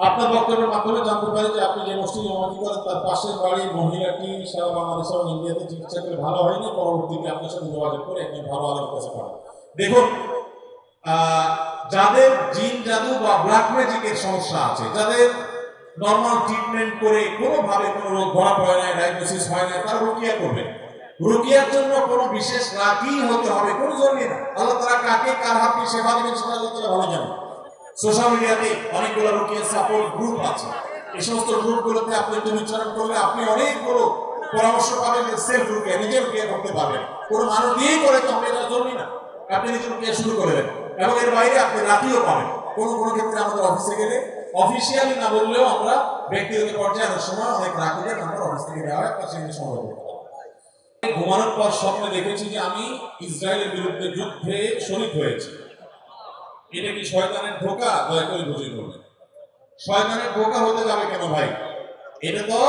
আপনার বক্তব্যের মাধ্যমে জানতে পারি যে আপনি যে মসজিদে ইমামতি করেন তার পাশের বাড়ির মহিলাটি সারা বাংলাদেশ এবং ইন্ডিয়াতে চিকিৎসা করে ভালো হয়নি, পরবর্তীতে আপনার সাথে যোগাযোগ করে একজন ভালো আলোর কাছে পান। দেখুন, যাদের জিন জাদু বা ব্ল্যাক ম্যাজিকের সমস্যা আছে, যাদের নর্মাল ট্রিটমেন্ট করে কোনোভাবে কোনো রোগ ধরা পড়ে না, ডায়াগনোসিস হয় না, তারা রুকিয়া করবে। রুকিয়ার জন্য কোনো বিশেষ রাগই হতে হবে কোনো জরুরি না। আল্লাহ তাআলা কাকে কার হাতে সেবা দেবেন সেটা আল্লাহ তাআলা ভালো জানেন। সোশ্যাল মিডিয়াতে অনেকগুলো রুকিয়া সাপোর্ট গ্রুপ আছে। এই সমস্ত গ্রুপগুলোতে আপনি যদি উচ্চারণ করলে আপনি অনেকগুলো পরামর্শ পাবেন, সেলফ রুকিয়া, নিজের রুকিয়া করতে পারবেন। কোনো মানুষ দিয়েই করে তো এটা জরুরি না, আপনি নিজের রুকিয়া শুরু করে দেন এবং এর বাইরে আপনি রাতিও পাবেন। কোনো কোনো ক্ষেত্রে আমাদের অফিসে গেলে অফিসিয়ালি না বললেও আমরা ব্যক্তিগত পর্যায়ে অনেক সময় অনেক রাতিতে নাম্বার অফিস থেকে দেওয়া হয়, তার সঙ্গে সংগ্রহ করতে পারি। ঘুমানোর পর স্বপ্নে দেখেছি যে আমি ইসরায়েলের বিরুদ্ধে যুদ্ধে শরীক হয়েছি। এটা কি শয়তানের ধোঁকা? দয়া করে বুঝিয়ে বলবেন। শয়তানের ধোঁকা হতে যাবে কেন ভাই? এটা তো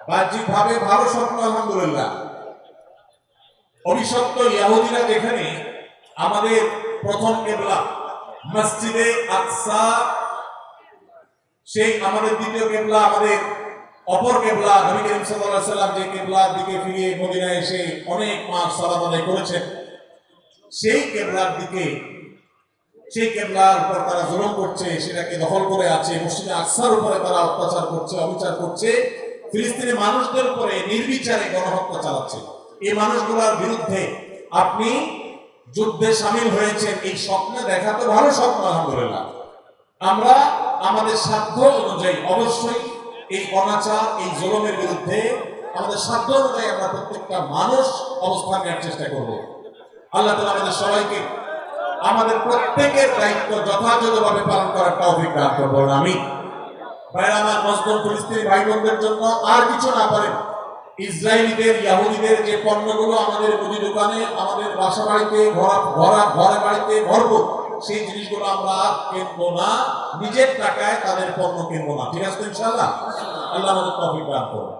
বাহ্যিক ভাবে ভালো স্বপ্ন, আলহামদুলিল্লাহ। অভিশপ্ত ইহুদিরা যেখানে আমাদের প্রথম কেবলা মসজিদে আকসা, সেই আমাদের দ্বিতীয় কেবলা, আমাদের অপর কেবলা নবী করিম সাল্লাল্লাহু আলাইহি ওয়াসাল্লাম যে কেবলার দিকে ফিরে মদিনায় এসে অনেক মাস সালাত আদায় করেছেন, সেই কেবলার দিকে, সেই কেবলার উপর তারা জুলুম করছে, সেটাকে দখল করে আছে। মসজিদে আকসার উপরে তারা অত্যাচার করছে, অবিচার করছে, ফিলিস্তিনি মানুষদের উপরে নির্বিচারে গণহত্যা চালাচ্ছে। এই মানুষগুলোর বিরুদ্ধে আপনি যুদ্ধে সামিল হয়েছেন, এই স্বপ্নে দেখা তো ভালো স্বপ্ন, আলহামদুলিল্লাহ। আমরা আমাদের সাধ্য অনুযায়ী অবশ্যই এই অনাচার, এই জুলুমের বিরুদ্ধে আমাদের সাধ্য অনুযায়ী আমরা প্রত্যেকটা মানুষ অবস্থান নেওয়ার চেষ্টা করব। আল্লাহ তাআলা আমাদের সবাইকে আমাদের প্রত্যেকের দায়িত্ব যথাযথভাবে পালন করার তৌফিক দান করুন, আমিন। ভাইরা আমার, মজলুম ফিলিস্তিনি ভাই বোনদের জন্য আর কিছু না পারেন, ইসরায়েলিদের, ইহুদিদের যে পণ্যগুলো আমাদের মুদি দোকানে, আমাদের বাসা বাড়িতে, ঘরে বাড়িতে ভরপুর, সেই জিনিসগুলো আমরা কিনবো না, নিজের টাকায় তাদের পণ্য কিনবো না। ঠিক আছে ইনশাআল্লাহ? আল্লাহ আমাদের তৌফিক দান করুন।